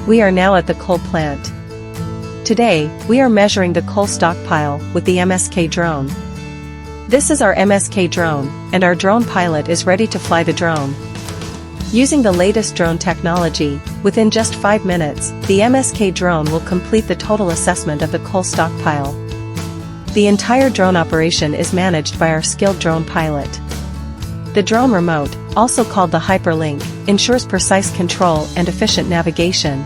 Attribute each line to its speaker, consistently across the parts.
Speaker 1: We are now at the coal plant. Today, we are measuring the coal stockpile with the MSK drone. This is our MSK drone, and our drone pilot is ready to fly the drone. Using the latest drone technology, within just 5 minutes, the MSK drone will complete the total assessment of the coal stockpile. The entire drone operation is managed by our skilled drone pilot. The drone remote, also called the hyperlink, ensures precise control and efficient navigation.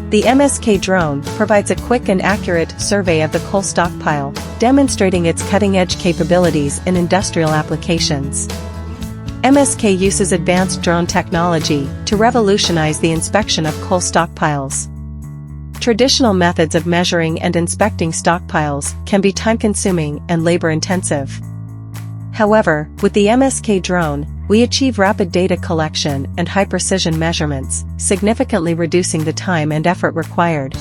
Speaker 1: The MSK drone provides a quick and accurate survey of the coal stockpile, demonstrating its cutting-edge capabilities in industrial applications. MSK uses advanced drone technology to revolutionize the inspection of coal stockpiles. Traditional methods of measuring and inspecting stockpiles can be time-consuming and labor-intensive. However, with the MSK drone, we achieve rapid data collection and high-precision measurements, significantly reducing the time and effort required.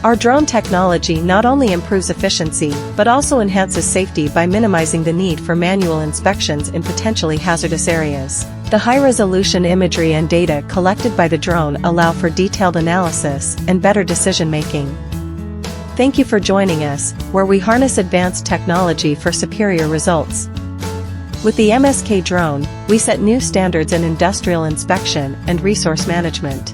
Speaker 1: Our drone technology not only improves efficiency but also enhances safety by minimizing the need for manual inspections in potentially hazardous areas. The high-resolution imagery and data collected by the drone allow for detailed analysis and better decision-making. Thank you for joining us, where we harness advanced technology for superior results. With the MSK drone, we set new standards in industrial inspection and resource management.